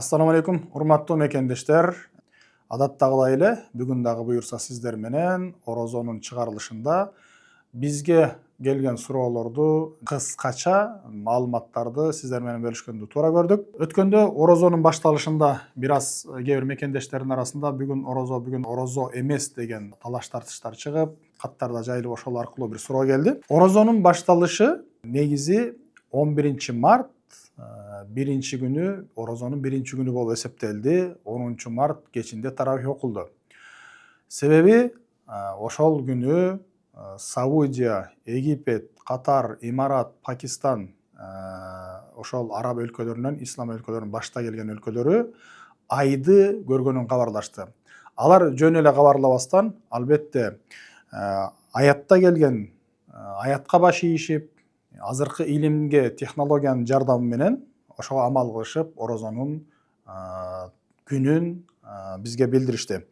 Assalamu alaikum, урматтуу мекендештер. Адаттагыдай эле бүгүн дагы буюрса сиздер менен орозонун чыгарылышында бизге келген суроолорду кыскача маалыматтарды сиздер менен бөлүшкөндү туура көрдүк. Өткөндө орозонун башталышында кээ бир мекендештердин арасында бүгүн орозо эмес деген талаш тартыштар чыгып, каттарда жайылып ошол аркылуу бир суроо келди. Орозонун башталышы негизи 11 март биринчи күнү, орозонун биринчи күнү болуп эсептелди. 10 март кечинде таравих окулду. Себеби ошол күнү Саудия, Египет, Катар, Имарат, Пакистан, ошол араб өлкөлөрүнөн, ислам өлкөлөрүнүн башта келген өлкөлөрү айды көргөнүн кабарлашты. Алар жөн эле кабарлабастан, албетте, аятта келген, аятка баш ийишип, азыркы илимге, технологиянын жардамы менен ошого амал кылышып, орозонун күнүн бизге билдиришти.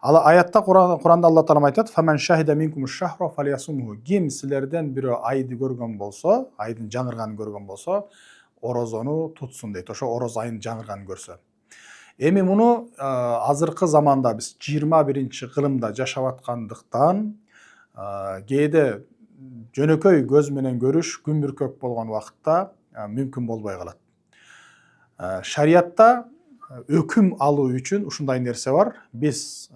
Ал аятта Куранда Алла Таала айтат: "Фаман шахида минкум аш-шахра фалиясумху". Ким силерден бирөө айды көргөн болсо, айдын жаңырганын көргөн болсо, орозону тутсун дейт. Ошо ороз айынын жаңырганын көрсө. Эми муну азыркы заманда биз 21-кылымда жашап аткандыктан кээде жөнөкөй көз менен көрүш күн бүркөк болгон убакытта мүмкүн болбой калат. Шариятта өкүм алуу үчүн ушундай нерсе бар. Биз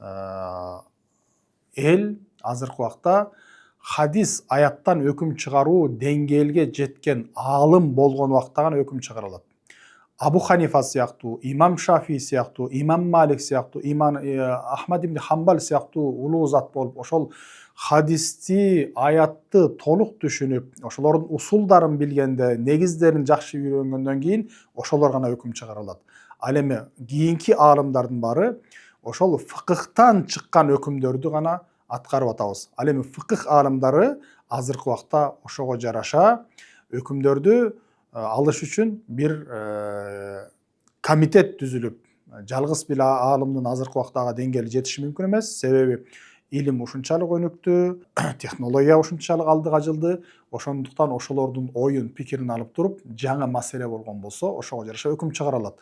эл азыркы убакта хадис аяттан өкүм чыгаруу деңгээлге жеткен аалым болгон убакта гана өкүм чыгара алат. Абу Ханифа сыяктуу, Имам Шафии сыяктуу, Имам Малик сыяктуу, Имам Ахмад ибн Хамбал сыяктуу улуу зат болуп, ошол хадисти, аятты толук түшүнүп, ошолордун усулдарын билгенде, негиздерин жакшы үйрөнгөндөн кийин ошолор гана өкүм чыгара алат. Ал эми кийинки аалымдардын баары ошол фыкыхтан чыккан өкүмдөрдү гана аткарып атабыз. Ал эми фыкых аалымдары азыркы убакта ошого жараша өкүмдөрдү алыш үчүн бир комитет түзүлүп, жалгыз бир аалымдын азыркы убактагы деңгээли жетиши мүмкүн эмес. Себеби илим ушунчалык өнүктү, технология ушунчалык алдыга жылды. Ошондуктан ошолордун оюн, пикирин алып туруп, жаңы маселе болгон болсо, ошого жараша өкүм чыгара алат.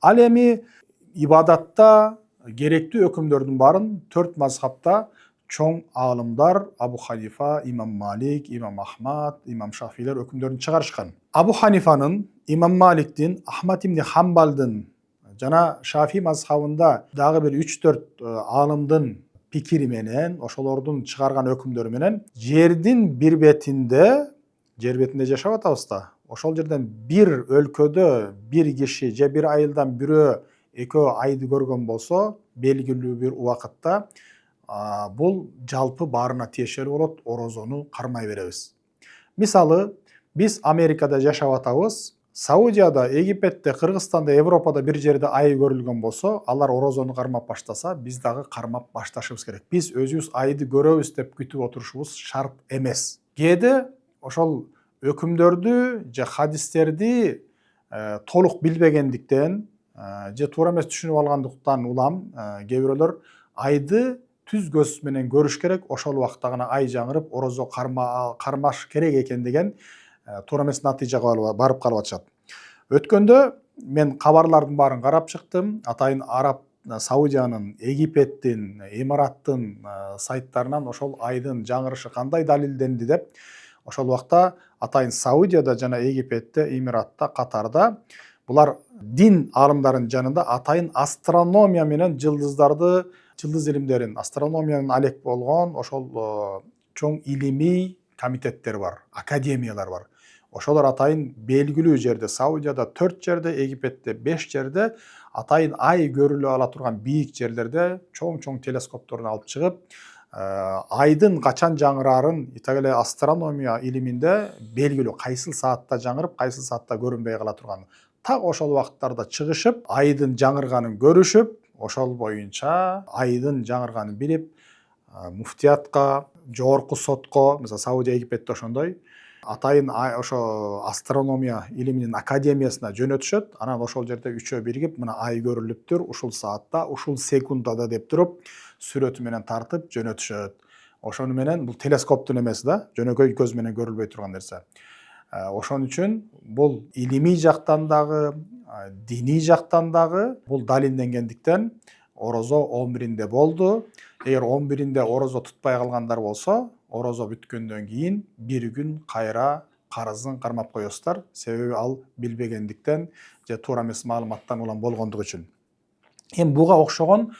Ал эми ибадатта керектүү өкүмдөрдүн баарын 4 мазхабта чоң аалымдар Абу Ханифа, Имам Малик, Имам Ахмад, Имам Шафилер өкүмдөрүн чыгарышкан. Абу Ханифанын, Имам Маликтин, Ахмад ибн Хамбалдын жана Шафи мазхабында дагы бир 3-4 аалымдын пикири менен, ошолордун чыгарган өкүмдөрү менен жердин бир бетинде, жер бетинде жашап атабыз да. Ошол жерден бир өлкөдө бир киши же бир айылдан бирөө, экөө айды көргөн болсо, белгилүү бир убакытта бул жалпы баарына тиешелүү болот, орозону кармай беребиз. Мисалы, биз Америкада жашап атабыз, Саудияда, Египетте, Кыргызстанда, Европада бир жерде ай көрүлгөн болсо, алар орозону кармап баштаса, биз дагы кармап башташыбыз керек. Биз өзүбүз айды көрөбүз деп күтүп отурушубуз шарт эмес. Кээде ошол өкүмдөрдү же хадистерди толук билбегендиктен же туура эмес түшүнүп алгандыктан улам кээ бирөөлөр айды түз көз менен көрүш керек, ошол убакта гана ай жаңырып, орозо кармаш керек экен деген туура эмес натыйжага барып калып атышат. Өткөндө мен кабарлардын баарын карап чыктым. Атайын араб, Саудиянын, Египеттин, Имараттын сайттарынан ошол айдын жаңырышы кандай далилденди деп, ошол убакта атайын Саудияда жана Египетте, Имаратта, Катарда булар дин аалымдарынын жанында атайын астрономия менен жылдыздарды, жылдыз илимдерин, астрономиянын алек болгон ошол чоң илимий комитеттер бар, академиялар бар. Ошолор атайын белгилүү жерде, Саудияда 4 жерде, Египетте 5 жерде, атайын ай көрүлө ала турган бийик жерлерде чоң телескопторун алып чыгып, айдын качан жаңырарын, итак эле астрономия илиминде белгилүү кайсыл саатта жаңырып, кайсыл саатта көрүнбөй кала турган. Так ошол убакыттарда чыгышып, айдын жаңырганын көрүшүп, ошол боюнча айдын жаңырганын билип, муфтиятка, жогорку сотко, мисалы Саудия, Египетте ошондой, атайын ошо астрономия илиминин академиясына жөнөтүшөт. Анан ошол жерде үчөө биригип, мына ай көрүлүптүр, ушул саатта, ушул секундада деп туруп, сүрөтү менен тартып жөнөтүшөт. Ошону менен бул телескоптун эмес да, жөнөкөй көз менен көрүлбөй турган нерсе. Ошон үчүн бул илимий жактан дагы, диний жактан дагы бул далилденгендиктен орозо 11-inde болду. Эгер 11-inde орозо тутпай калгандар болсо, орозо бүткөндөн кийин бир күн кайра карызын кармап коесуздар. Себеби ал билбегендиктен же туура эмес маалыматтан улам болгондугу үчүн. Эми буга окшогон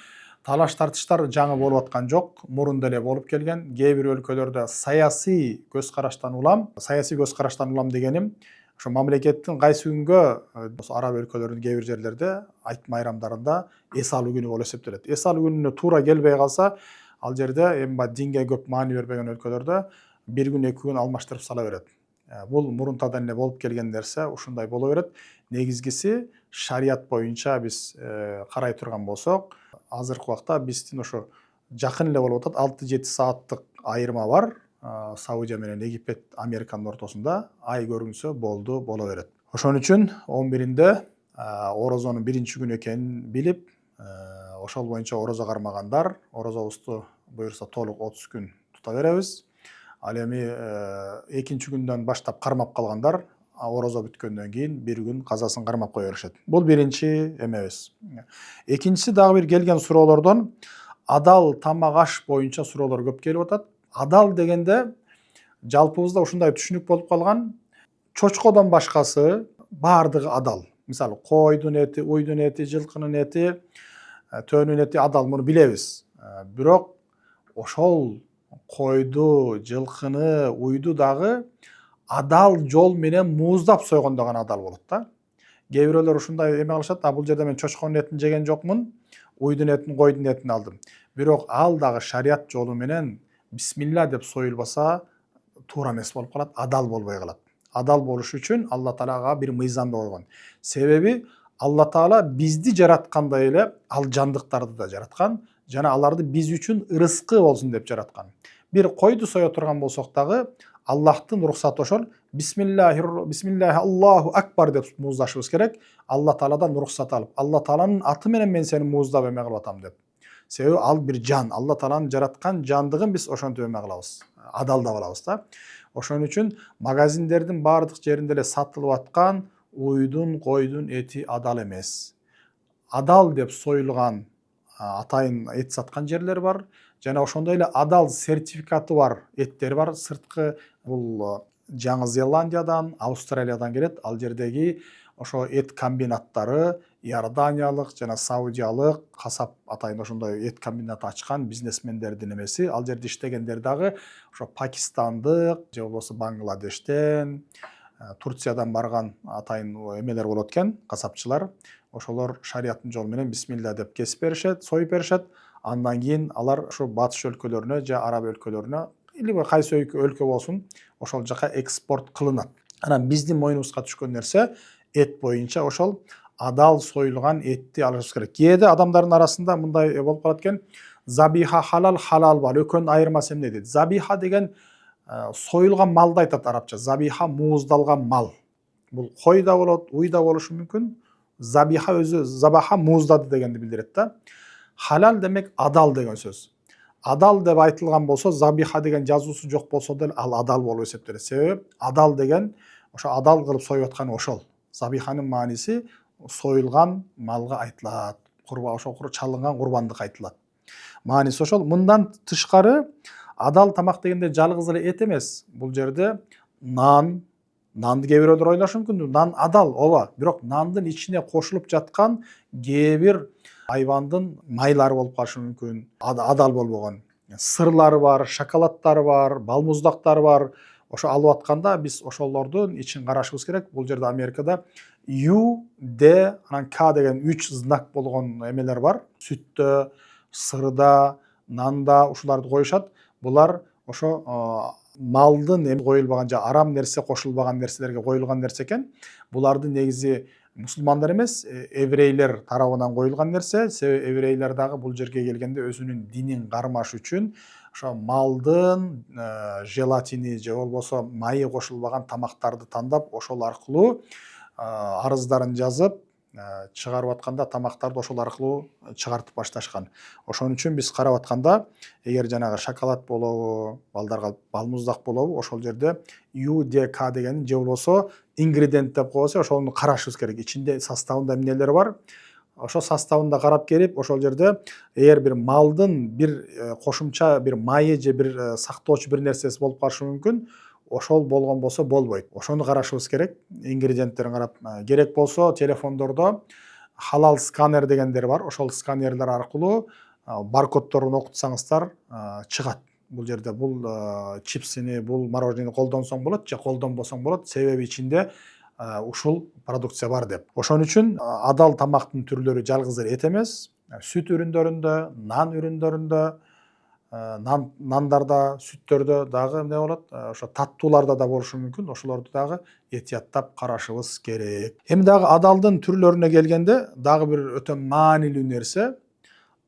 талаш тартыштар жаңы болуп аткан жок, мурун деле болуп келген. Кээ бир өлкөлөрдө саясий көз караштан улам дегеним ошо мамлекеттин кайсы күнгө араб өлкөлөрүнүн кээ бир жерлерде айт майрамдарында эс алуу күнү болуп эсептелет. Эс алуу күнүнө туура келбей калса, ал жерде эми динге көп маани бербеген өлкөлөрдө бир күн 2 күн алмаштырып сала берет. Бул мурунтадан эле болуп келген нерсе, ушундай боло берет. Негизгиси шарият боюнча биз карай турган болсок, азыркы убакта биздин ошо жакын эле болуп атат, 6-7 сааттык айырма бар. Саудия менен Египет, Американын ортосунда ай көрүнсө болду, боло берет. Ошон үчүн 11-inde орозонун биринчи күнү экенин билип, ошол боюнча орозо кармагандар орозобузду буюрса толук 30 күн тута беребиз. Ал эми экинчи күндөн баштап кармап калгандар орозо бүткөндөн кийин бир күн казасын кармап кое беришет. Бул биринчи эмебиз. Экинчиси дагы бир келген суроолордон адал тамак аш боюнча суроолор көп келип атат. Адал дегенде жалпыбызда ушундай түшүнүк болуп калган, чочкодон башкасы баардыгы адал. Мисалы койдун эти, уйдун эти, жылкынын эти, төөнүн эти адал, муну билебиз. Бирок ошол койду, жылкыны, уйду дагы адал жол менен мууздап сойгондо гана адал болот да. Кээ бирөөлөр ушундай эме кылышат, бул жерде мен чочконун этин жеген жокмун, уйдун этин, койдун этин алдым. Бирок ал дагы шарият жолу менен бисмилла деп союлбаса туура эмес болуп калат, адал болбой калат. Адал болуш үчүн Алла Таалага бир мыйзамды койгон. Себеби Алла Таала бизди жараткандай эле ал жандыктарды да жараткан жана аларды биз үчүн ырыскы болсун деп жараткан. Бир койду сое турган болсок дагы Аллахтын уруксаты ошол бисмиллахи Аллаху акбар деп мууздашыбыз керек. Алла Тааладан уруксат алып, Алла Тааланын аты менен мен сени мууздап эме кылып атам деп. Себеби ал бир жан, Алла Тааланын жараткан жандыгын биз ошентип эме кылабыз, адалдап алабыз да. Ошон үчүн магазиндердин баардык жеринде эле сатылып аткан уйдун, койдун эти адал эмес. Адал деп союлган атайын эт саткан жерлер бар. Жана ошондой эле адал сертификаты бар эттер бар. Сырткы бул Жаңы Зеландиядан, Австралиядан келет. Ал жердеги ошо эт комбинаттары Иорданиялык жана Саудиялык касап атайын ошондой эт комбинаты ачкан бизнесмендердин эмеси. Ал жерде иштегендер дагы ошо Пакистандык же болбосо Бангладештен, Турциядан барган атайын эмелер болот экен, касапчылар. Ошолор шариаттын жолу менен бисмилла деп кесип беришет, союп беришет. Андан кийин алар ошо батыш өлкөлөрүнө же араб өлкөлөрүнө или кайсы өлкө болсун ошол жака экспорт кылынат. Анан биздин мойнубузга түшкөн нерсе эт боюнча ошол адал союлган этти алышыбыз керек. Кээде адамдардын арасында мындай болуп калат экен, забиха халал, халал бар. Экөөнүн айырмасы эмне дейт? Забиха деген союлган малды айтат арабча. Забиха мууздалган мал. Бул кой да болот, уй да болушу мүмкүн. Забиха өзү забаха мууздады дегенди билдирет да. Халал демек адал деген сөз. Адал деп айтылган болсо, забиха деген жазуусу жок болсо деле ал адал болуп эсептелет. Себеби адал деген ошо адал кылып союп аткан ошол. Забиханын мааниси союлган малга айтылат. Ошо чалынган курбандык айтылат. Мааниси ошол. Мындан тышкары адал тамак дегенде жалгыз эле эт эмес. Бул жерде нанды кээ бирөөлөр ойлошу мүмкүн. Нан адал, ооба. Бирок нандын ичине кошулуп жаткан кээ бир айвандын майлары болуп калышы мүмкүн. Адал болбогон. Сырлары бар, шоколадтары бар, бал муздактары бар. Ошо алып атканда биз ошолордун ичин карашыбыз керек. Бул жерде Америкада U, D, анан K деген 3 знак болгон эмелер бар. Сүттө, сырда, нанда ушуларды коюшат. Булар ошо малдын коюлбаган же арам нерсе кошулбаган нерселерге коюлган нерсе экен. Буларды негизи мусулмандар эмес, еврейлер тарабынан коюлган нерсе. Себеби еврейлер дагы бул жерге келгенде өзүнүн динин кармаш үчүн ошо малдын желатини же болбосо майы кошулбаган тамактарды тандап, ошол аркылуу арыздарын жазып, чыгарып атканда тамактарды ошол аркылуу чыгартып башташкан. Ошон үчүн биз карап атканда эгер жанагы шоколад болобу, балдарга балмуздак болобу, ошол жерде UDK дегенин же болбосо ингредиент деп коебуз, ошону карашыбыз керек. Ичинде составында эмнелер бар? Ошо составында карап келип, ошол жерде эгер бир малдын бир кошумча бир майы же бир сактоочу бир нерсеси болуп калышы мүмкүн, ошол болгон болсо болбойт. Ошону карашыбыз керек. Ингредиенттерин карап, керек болсо телефондордо халал сканер дегендер бар. Ошол сканерлер аркылуу баркоддорун окутсаңыздар чыгат. Бул жерде бул чипсини, бул мороженени колдонсоң болот же колдонбосоң болот. Себеби ичинде ушул продукция бар деп. Ошон үчүн адал тамактын түрлөрү жалгыз эле эт эмес, сүт үрүндөрүндө, нан үрүндөрүндө, нандарда, сүттөрдө дагы эмне болот? Ошо таттууларда да болушу мүмкүн. Ошолорду дагы этияттап карашыбыз керек. Эми дагы адалдын түрлөрүнө келгенде, дагы бир өтө маанилүү нерсе,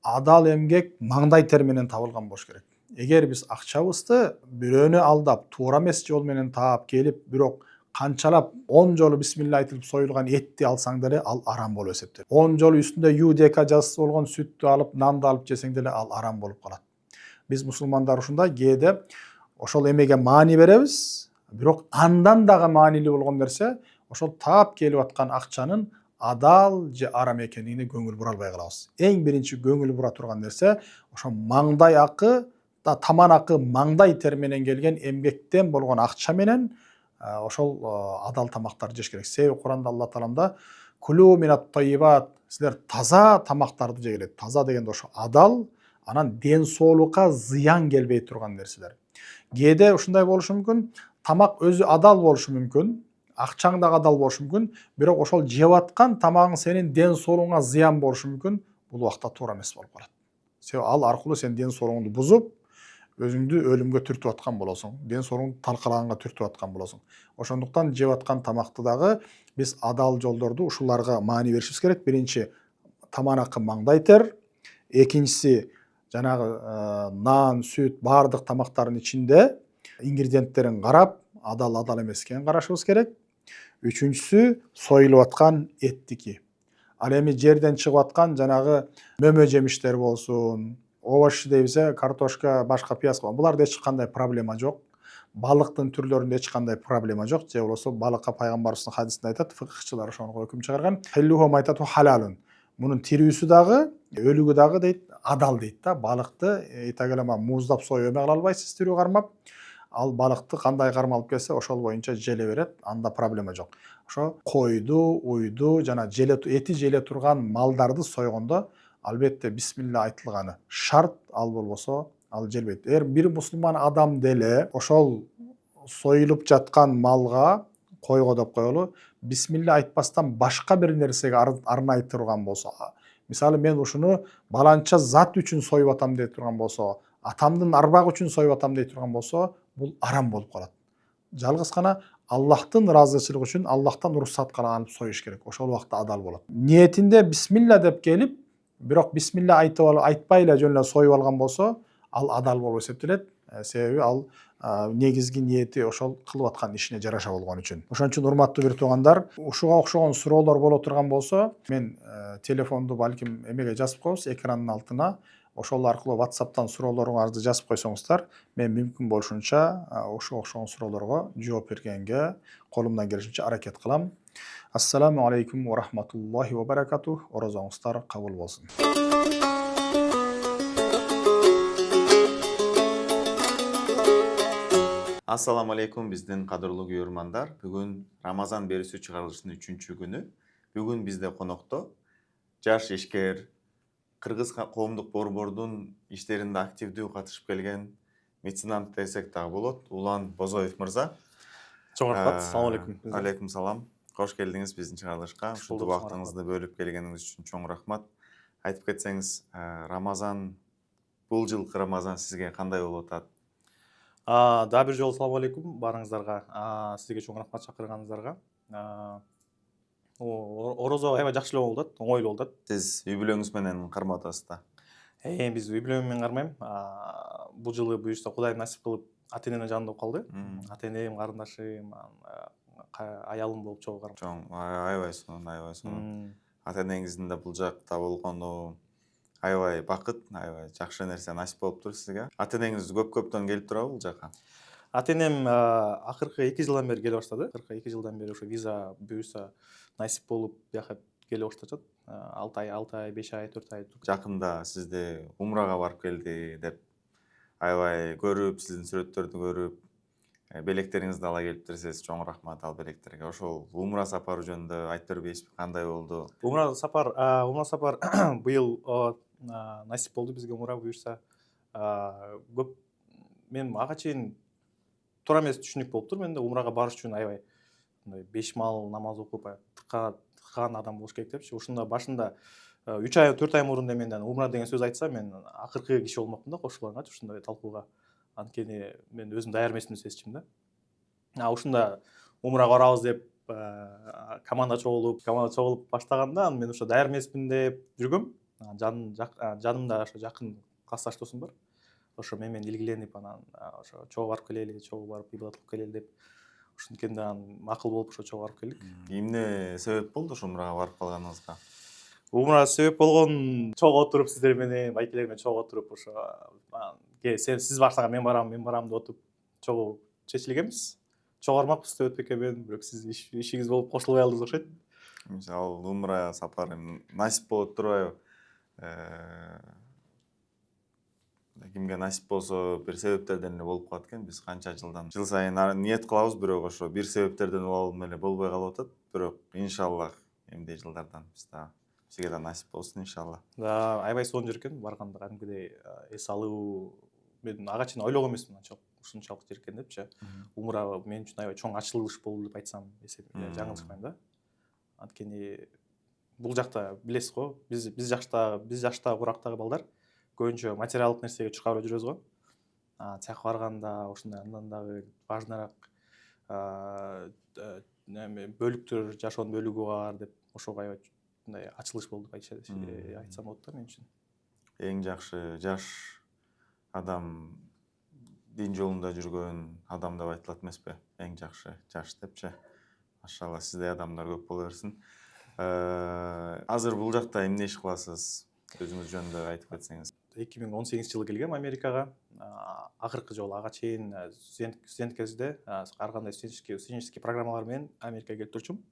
адал эмгек маңдай тер менен табылган болуш керек. Эгер биз акчабызды бирөөнү алдап, туура эмес жол менен таап келип, бирок канчалап 10 жолу бисмилла айтылып союлган этти алсаң деле ал арам болуп эсептелет. 10 жолу үстүндө UDK жазысы болгон сүттү алып, нанды алып жесең деле ал арам болуп калат. Биз мусулмандар ушундай кээде ошол эмеге маани беребиз, бирок андан дагы маанилүү болгон нерсе ошол таап келип аткан акчанын адал же арам экенине көңүл бура албай калабыз. Эң биринчи көңүл бура турган нерсе ошо маңдай акы, таман акы маңдай тер менен келген эмгектен болгон акча менен ошол адал тамактарды жеш керек. Себеби Куранда Алла Таалам кулу минат тайибат, силер таза тамактарды жегиле. Таза дегенде ошо адал, анан ден соолукка зыян келбей турган нерселер. Кээде ушундай болушу мүмкүн, тамак өзү адал болушу мүмкүн, акчаң дагы адал болушу мүмкүн, бирок ошол жеп аткан тамагың сенин ден соолугуңа зыян болушу мүмкүн. Бул убакта туура эмес болуп калат. Себеби ал аркылуу сен ден соолугуңду бузуп, өзүңдү өлүмгө түртүп аткан болосуң, ден соолугуңду талкалаганга түртүп аткан болосуң. Ошондуктан жеп аткан тамакты дагы биз адал жолдорду ушуларга маани беришибиз керек. Биринчи таман акы маңдай тер, экинчиси жанагы нан, сүт, баардык тамактардын ичинде ингредиенттерин карап, адал эмес экенин карашыбыз керек. Үчүнчүсү союлуп аткан эттики. Ал эми жерден чыгып аткан жанагы мөмө жемиштер болсун, овощ дейбиз, картошка, башка пияз, буларда эч кандай проблема жок. Балыктын түрлөрүндө эч кандай проблема жок. Же болбосо балыкка пайгамбарыбыздын хадисинде айтат, фыкыхчылар ошого өкүм чыгарган. Хиллуху айтат халалун. Мунун тирүүсү дагы, өлүгү дагы дейт, адал дейт да. Балыкты этагелема муздап союп эме кыла албайсыз тирүү кармап. Ал балыкты кандай кармалып келсе, ошол боюнча желе берет. Анда проблема жок. Ошо койду, уйду жана эти желе турган малдарды сойгондо албетте бисмилла айтылганы шарт, ал болбосо ал желбейт. Эгер бир мусулман адам деле ошол союлуп жаткан малга, койго деп коелу, бисмилла айтпастан башка бир нерсеге арнай турган болсо, мисалы мен ушуну баланча зат үчүн союп атам дей турган болсо, атамдын арбагы үчүн союп атам дей турган болсо, бул арам болуп калат. Жалгыз гана Аллахтын ыраазычылыгы үчүн Аллахтан уруксат калаган союш керек. Ошол убакта адал болот. Ниетинде бисмилла деп келип, бирок бисмилла айтпай эле жөн эле союп алган болсо, ал адал болуп эсептелет. Себеби ал негизги ниети ошол кылып аткан ишине жараша болгон үчүн. Ошон үчүн урматтуу бир туугандар, ушуга окшогон суроолор боло турган болсо, мен телефонду балким эмеге жазып коебуз, экрандын алтына. Ошол аркылуу WhatsApp'тан суроолоруңарды жазып койсоңуздар, мен мүмкүн болушунча ошого окшогон суроолорго жооп бергенге колумдан келишинче аракет кылам. Ассаламу алейкум ва рахматуллахи ва баракатух. Орозоңуздар кабыл болсун. Ассаламу алейкум биздин кадырлуу көрөрмандар. Бүгүн Рамазан берүүсү чыгарылышынын 3-чү күнү. Бүгүн бизде конокто жаш ишкер Кыргыз коомдук борбордун иштеринде активдүү катышып келген меценат десек дагы болот. Улан Бозоев мырза. Чоң рахмат. Assalamu алейкум. Алейкум салам. Кош келдиңиз биздин чыгарылышка. Ушундай убактыңызды бөлүп келгениңиз үчүн чоң рахмат. Айтып кетсеңиз, Рамазан, бул жылкы Рамазан сизге кандай болуп атат? Да бир жолу салам алейкум барыңыздарга. Сизге чоң рахмат чакырганыңыздарга. Орозо аябай жакшы эле болуп атат, оңойлуу болуп атат. Сиз үй бүлөңүз менен кармап атасыз да? Биз үй бүлөм менен кармайм. Бул жылы буюрса Кудайым насип кылып ата-энемдин жанында болуп калды. Ата-энем, карындашым, аялым болуп чогуу кармап. Чоң, аябай сонун. ата энеңиздин да бул жакта болгону аябай бакыт, аябай жакшы нерсе насип болуптур сизге. Ата энеңиз көптөн келип турабы бул жака? Ата энем акыркы 2 жылдан бери келе баштады. Акыркы 2 жылдан бери ошо виза буюрса насип болуп бияка келе башташат. 6 ай, 5 ай, 4 ай. Жакында сизди умрага барып келди деп аябай көрүп, сиздин сүрөттөрдү көрүп, белектериңизди ала келиптирсиз. Чоң рахмат ал белектерге. Ошол умра сапары жөнүндө айтып бербейсизби? Кандай болду? Умра сапар быйыл насип болду бизге умра буюрса. Көп мен ага чейин туура эмес түшүнүк болуптур менде умрага барыш үчүн аябай мындай бешмал намаз окуп тыккан адам болуш керек депчи. Ушунда башында 3 ай 4 ай мурун менен умра деген сөз айтса мен акыркы киши болмокмун да кошулгангачы ушундай талкууга. Анткени мен өзүм даяр эмесмин сезчүмүн да. Ушунда умрага барабыз деп команда чогулуп баштаганда аны мен ошо даяр эмесмин деп жүргөм. Жанымда ошо жакын классташ досум бар. Ошо менен илгиленип анан ошо чогуу барып келели, чогуу барып ибадат кылып келели деп ушинткенде анан макул болуп ошо чогуу барып келдик. Эмне себеп болду ошо умрага барып калганыңызга? Умра себеп болгон чогуу отуруп сиздер менен, байкелер менен чогуу отуруп ошо сиз барсаңар мен барам деп отуруп чогуу чечилгенбиз. Чогуу бармакпыз деп өтпөк эмен, бирок сиз ишиңиз болуп кошулбай калдыңыз окшойт. Ал умра сапары насип болуп турбайбы? Кимге насип болсо бир себептерден эле болуп калат экен. Биз канча жыл сайын ниет кылабыз, бирок ошо бир себептерден эле болбой калып атат. Бирок иншаллах эмдей жылдардан бизге да насип болсун иншаллах. Да, аябай сонун жер экен. Барганда кадимкидей эс алуу мен ага чейин ойлогон эмесмин ушунчалык жер экен депчи. Умра мен үчүн аябай чоң ачылыш болду деп айтсам жаңылышпайм да. Анткени бул жакта билесиз го, биз жаштагы курактагы балдар көбүнчө материалдык нерсеге чуркап жүрөбүз го. Цех барганда ошондой андан дагы важныраак бөлүктөр, жашоонун бөлүгү бар деп ошого аябай мындай ачылыш болду деп айтсам болот да мен үчүн. Эң жакшы жаш адам дин жолунда жүргөн адам деп айтылат эмеспи? Эң жакшы жаш депчи. Машалла, сиздей адамдар көп боло берсин. Азыр бул жакта эмне иш кыласыз? Өзүңүз жөнүндө айтып кетсеңиз. 2018 жылы келгем Америкага. Акыркы жолу ага чейин студент кезде ар кандай студенческий программалар менен Америкага келип турчумун.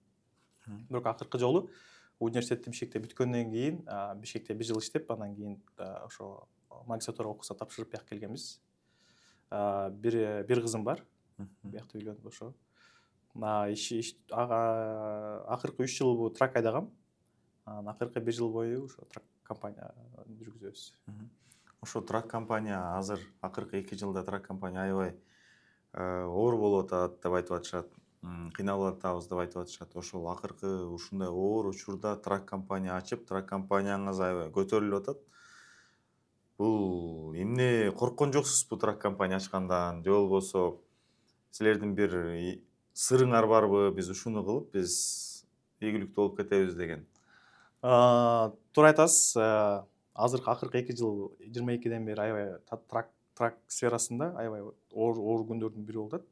Бирок акыркы жолу университетти Бишкекте бүткөндөн кийин, Бишкекте 1 жыл иштеп, андан кийин ошо магистратура окуусуна тапшырып бияка келгенбиз. Бир кызым бар. Биякта үйлөнүп ошо. Акыркы 3 жыл бул трак айдагам. Акыркы 1 жыл бою ошо трак компания жүргүзөбүз. Ошо трак компания азыр акыркы 2 жылда трак компания аябай оор болуп атат деп айтып атышат. Кыйналып атабыз деп айтып атышат. Ошол акыркы ушундай оор учурда трак компания ачып, трак компанияңыз аябай көтөрүлүп атат. Бул эмне корккон жоксузбу трак компания ачкандан? Же болбосо силердин бир сырыңар барбы? Биз ушуну кылып, биз ийгиликтүү болуп кетебиз деген. Туура айтасыз. Азыркы акыркы 2 жыл 22ден бери аябай трак сферасында аябай оор күндөрдүн бири болуп атат.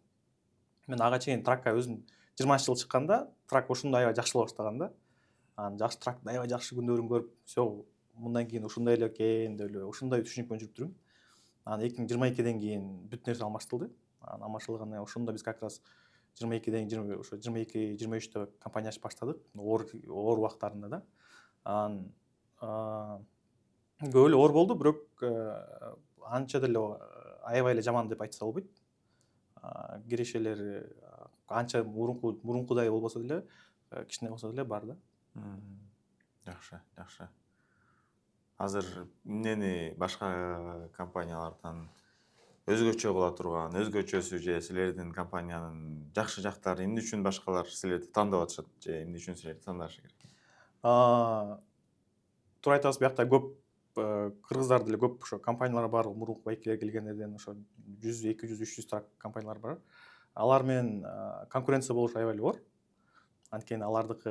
Мен ага чейин тракка өзүм 20 жыл чыкканда трак ошондой аябай жакшылап баштаган да. Жакшы трактын аябай жакшы күндөрүн көрүп, всё, мындан кийин ушундай эле экен деп эле ушундай түшүнүкмөн жүрүп жүрмүн. 2022ден кийин бүт нерсе алмаштылды. Алмашылгандан кийин ошондо биз как раз 22ден ошо 22-23тө компания ачып баштадык. Оор убактарында да. Көп эле оор болду, бирок анча деле аябай эле жаман деп айтса болбойт. Кирешелер анча мурункудай болбосо деле, кичине болсо деле бар да. Жакшы. Азыр эмнени башка компаниялардан өзгөчө боло турган, өзгөчөсү же силердин компаниянын жакшы жактары эмне үчүн башкалар силерди тандап атышат же эмне үчүн силерди тандашы керек? Туура айтасыз, биякта көп кыргыздар деле көп ошо компаниялар бар, мурунку байкелер келгендерден ошо 100, 200, 300 трак компаниялар бар. Алар менен конкуренция болуш аябай эле оор. Анткени алардыкы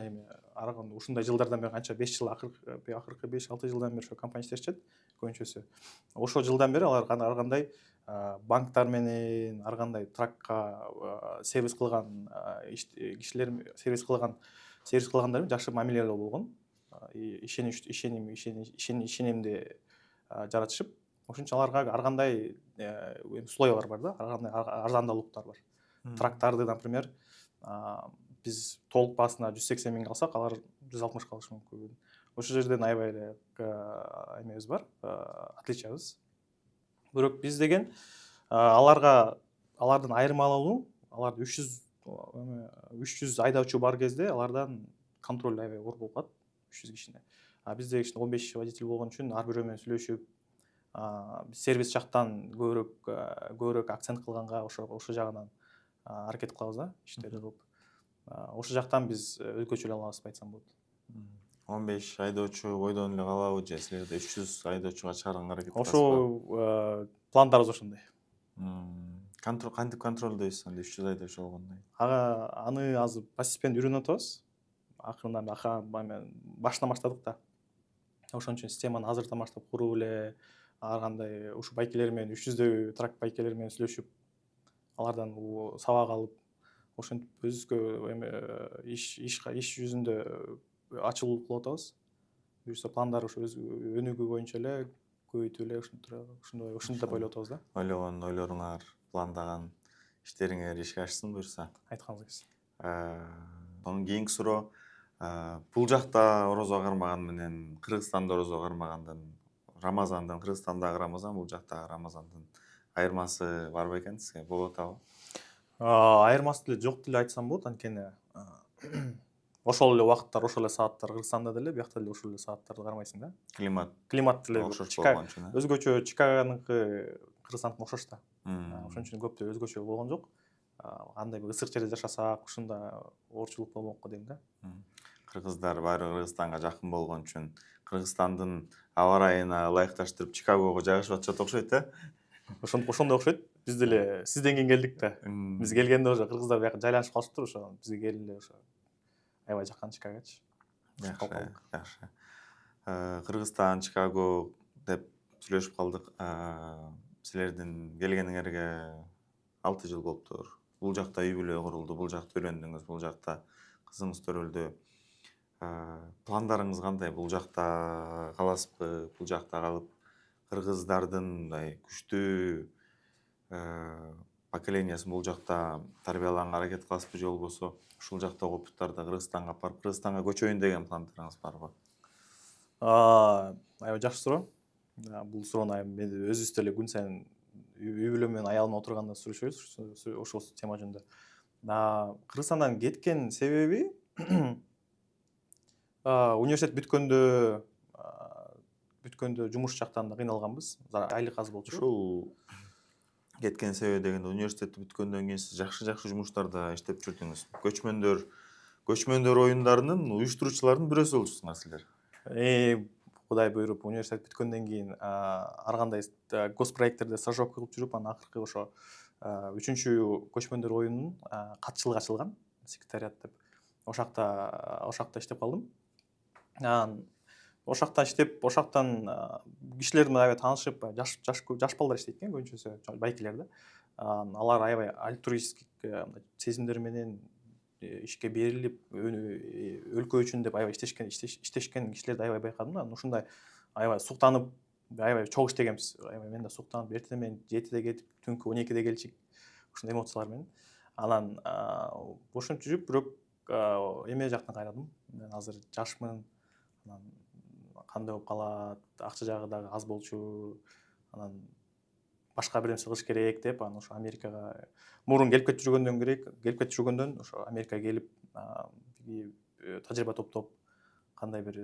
эми ушундай жылдардан бери канча 5 жыл акыркы 5-6 жылдан бери ошо компания иштешет көбүнчөсү. Ошол жылдан бери алар ар кандай банктар менен, ар кандай тракка сервис кылган кишилер, сервис кылган сервис кылгандар менен жакшы мамилелүү болгон. Ишеним жаратышып, ошентип аларга ар кандай условиялар бар да, ар кандай арзандуулуктар бар. Трактарды, например, биз толук баасына 180 миң алсак, алар 160 калышы мүмкүн. Ошол жерден аябай эле эмебиз бар, отличиябыз. Бирок биз деген алардан айырмалануу, аларда 300 айдоочу бар кезде алардан контроль аябай оор болуп калат 300 кишине. Бизде 15 водитель болгон үчүн ар бирөө менен сүйлөшүп, сервис жактан көбүрөөк акцент кылганга ошол жагынан аракет кылабыз да, иштерди кылып. Ошол жактан биз өзгөчөлөй алабыз деп айтсам болот. 15 айдоочу бойдон эле калабы же силерде 300 айдоочуга чыгарганга аракет кыласызбы? Ошо пландарыбыз ошондой. Кантип контролдойсуз анда 300 айдоочу болгондо? Аны азыр постепенно үйрөнүп атабыз. Акырындан башынан баштадык да. Ошон үчүн системаны азыртан баштап куруп эле, ар кандай ушу байкелер менен 300дөй трак байкелер менен сүйлөшүп, алардан сабак алып, ошентип өзгө иш жүзүндө ачылуу кылып атабыз. Буюрса пландар ошо өз өнүгүү боюнча эле көбөйтүп эле ушинтип деп ойлоп атабыз да. Ойлогон ойлоруңар, пландаган иштериңер ишке ашсын буюрса. Айтканыңыз келсин. Анын кийинки суроо, бул жакта орозо кармаган менен Кыргызстанда орозо кармагандын, Рамазандын, Кыргызстандагы Рамазан, бул жактагы Рамазандын айырмасы барбы экен сизге? Болуп атабы? Айырмасы деле жок деле айтсам болот, анткени ошол эле убакыттар, ошол эле сааттар Кыргызстанда деле, биякта деле ошол эле сааттарды кармайсың да. Климат деле окшош болгон үчүн. Өзгөчө, Чикагонуку Кыргызстандыкына окшош да. Ошон үчүн көп да өзгөчө болгон жок. Кандай бир ысык жерде жашасак, ушунда оорчулук болмок го дейм да. Кыргыздар баары Кыргызстанга жакын болгон үчүн Кыргызстандын аба ырайына ылайыкташтырып Чикагого жайгашып атышат окшойт да. Ошондой окшойт. Биз деле сизден кийин келдик да. Биз келгенде уже кыргыздар бияка жайланышып калышыптыр, ошо бизге келип ошо аябай жаккан Чикагочу. Жакшы. Кыргызстан, Чикаго деп сүйлөшүп калдык. Силердин келгениңерге 6 жыл болуптур. Бул жакта үй бүлө курулду, бул жакта үйлөндүңүз, бул жакта кызыңыз төрөлдү. Пландарыңыз кандай? Бул жакта каласызбы? Бул жакта калып кыргыздардын мындай күчтүү поколениясын бул жакта тарбиялаганга аракет кыласызбы же болбосо ушул жактагы опыттарды Кыргызстанга алып барып Кыргызстанга көчөйүн деген пландарыңыз барбы? Аябай жакшы суроо. Бул суроону мен өзүбүз деле күн сайын үй бүлө менен аялымla отурганда сүйлөшөбүз ошол тема жөнүндө. Кыргызстандан кеткен себеби университет бүткөндө жумуш жактан да кыйналганбыз. Айлык аз болчу. Ушул кеткен себеби дегенде университетти бүткөндөн кийин сиз жакшы жумуштарда иштеп жүрдүңүз. Көчмөндөр оюндарынын уюштуруучуларынын бирөөсү болчусуңар силер. Кудай буйруп университет бүткөндөн кийин ар кандай госпроекттерде стажировка кылып жүрүп, анан акыркы ошо 3-чү көчмөндөр оюнунун катчылыгы ачылган, секретариат деп. Ошакта иштеп калдым. Ошактан кишилер менен аябай таанышып, жаш балдар иштейт экен көбүнчөсү, байкелер да. Алар аябай альтруисттик сезимдер менен ишке берилип, өлкө үчүн деп аябай иштешкен кишилерди аябай байкадым да. Ушундай аябай суктанып, аябай чогуу иштегенбиз. Аябай мен да суктанып, эртең менен 7-де кетип, түнкү 12-де келчик, ушундай эмоциялар менен. Анан ошентип жүрүп, бирок эме жактан кайрадым. Мен азыр жашмын. Анан кандай болуп калат, акча жагы дагы аз болчу. Анан башка бир нерсе кылыш керек деп, анан ошо Америкага мурун келип кетип жүргөндөн ошо Америкага келип, тажрыйба топтоп, кандай бир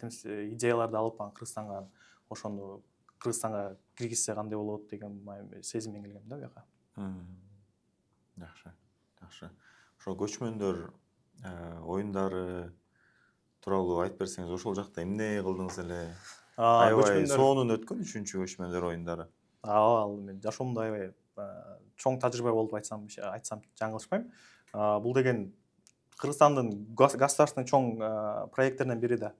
нерсе идеяларды алып, анан Кыргызстанга ошону Кыргызстанга киргизсе кандай болот деген сезиммен келгем да буяка. Жакшы. Ошо көчмөндөр оюндары тууралуу айтып берсеңиз, ошол жакта эмне кылдыңыз эле? Аябай сонун өткөн 3-чү көчмөндөр оюндары. Ал мен жашоомдо аябай чоң тажрыйба болуп айтсам жаңылышпайм. Бул деген Кыргызстандын государственный чоң проекттеринен бири да.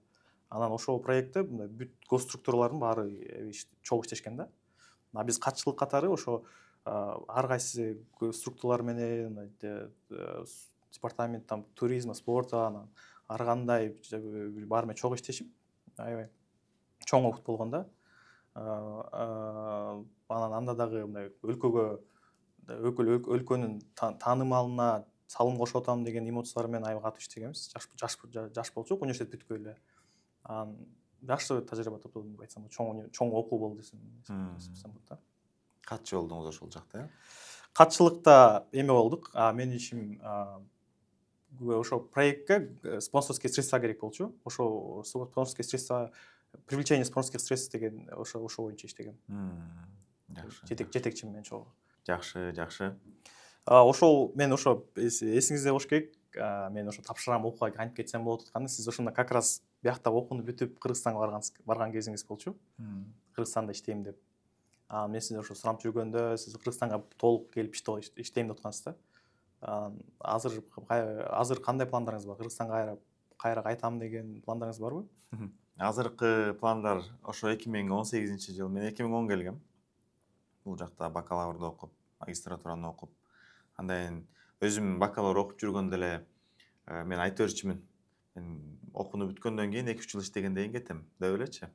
Анан ошол проектте бүт госструктуралардын баары чогуу иштешкен да. Биз катчылык катары ошо ар кайсы структуралар менен департамент там туризма спорта анан ар кандай баары менен чогуу иштешим, аябай чоң опыт болгон да. Анан анда дагы мындай өлкөнүн таанымалына салым кошуп атам деген эмоциялар менен аябай катуу иштегенбиз. Жаш болчук, университет бүткөн эле. Анан жакшы тажрыйба топтодум деп айтсам болот. Чоң окуу болду десем болот да. Катчы болдуңуз ошол жакта, э? Катчылыкта эме болдук. Менин ишим ошо проектке спонсорские средства керек болчу. Ошо спонсорские средства, привлечение спонсорских средств деген ошо боюнча иштегем. Жакшы. Жетекчим менен чогуу. Жакшы. Ошол мен ошо эсиңизде болуш керек. Мен ошо тапшырам окууга кантип кетсем болот атканда, сиз ошондо как раз биякта окууну бүтүп Кыргызстанга барган кезиңиз болчу. Кыргызстанда иштейм деп. Мен сизден ошо сурап жүргөндө сиз Кыргызстанга толук келип иштейм деп аткансыз да. Азыр кандай пландарыңыз бар? Кыргызстанга кайра кайтам деген пландарыңыз барбы? Азыркы пландар ошо 2018-жылы мен 2010 келгем. Бул жакта бакалаврды окуп, магистратураны окуп, андан өзүм бакалавр окуп жүргөндө эле мен айта берчүмүн. Мен окууну бүткөндөн кийин 2-3 жыл иштегенден кийин кетем деп элечи.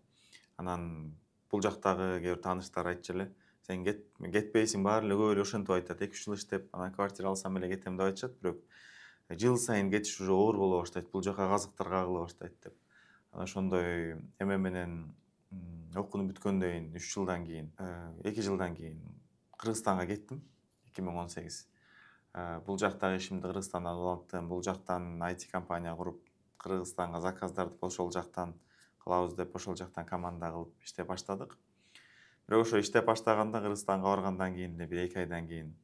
Анан бул жактагы кээ бир тааныштар айтчу эле, сен кетпейсиң, баары эле көп эле ошентип айтат. 2-3 жыл иштеп, анан квартира алсам эле кетем деп айтышат, бирок жыл сайын кетиш уже оор боло баштайт, бул жака казыктар кагыла баштайт деп. Анан ошондой эме менен окууну бүткөндөн кийин 3 жылдан кийин, 2 жылдан кийин Кыргызстанга кеттим 2018. Бул жактагы ишимди Кыргызстандан уланттым. Бул жактан IT компания куруп, Кыргызстанга заказдарды ошол жактан кылабыз деп, ошол жактан команда кылып иштеп баштадык. Бирок ошо иштеп баштаганда Кыргызстанга баргандан кийин эле 1-2 айдан кийин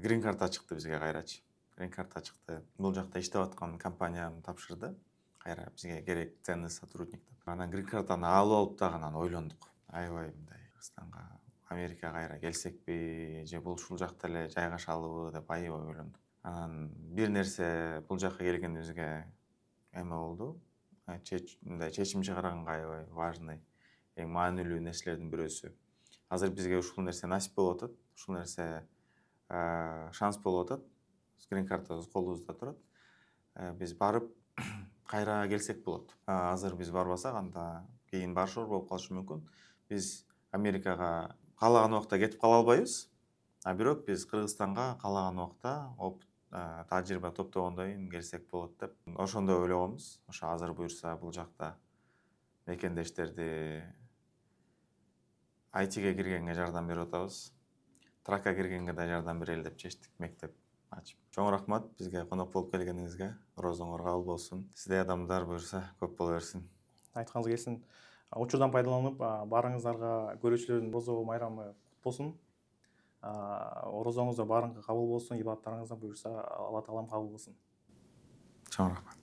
грин карта чыкты бизге кайрачы. Грин карта чыкты. Бул жакта иштеп аткан компаниям тапшырды. Кайра бизге керек ценный сотрудник деп. Анан грин картаны алып алып дагы анан ойлондук. Аябай мындай Кыргызстанга, Америкага кайра келсекпи, же бул ушул жакта эле жайгашалыбы деп аябай ойлондук. Анан бир нерсе бул жака келгенибизге эме болду. Мындай чечим чыгарганга аябай важный, эң маанилүү нерселердин бирөөсү. Азыр бизге ушул нерсе насип болуп атат. Ушул нерсе шанс болуп атат. Грин картабыз колубузда турат. Биз барып кайра келсек болот. Азыр биз барбасак, анда кийин барышор болуп калышы мүмкүн. Биз Америкага каалаган убакта кетип кала албайбыз. Бирок биз Кыргызстанга каалаган убакта тажрыйба топтогондон кийин келсек болот деп ошондой ойлогонбуз. Ошо азыр буюрса бул жакта мекендештерди IT-ге киргенге жардам берип атабыз. Тракка киргенге да жардам берели деп чечтик, мектеп ачып. Чоң рахмат бизге конок болуп келгениңизге. Орозоңор кабыл болсун. Сиздей адамдар буюрса көп боло берсин. Айтканыңыз келсин. Учурдан пайдаланып, баарыңыздарга көрүүчүлөрдүн Орозо майрамы кут болсун. Орозоңуздар баарыңызга кабыл болсун, ибадаттарыңыз да буюрса Алла таалам кабыл кылсын. Чоң рахмат.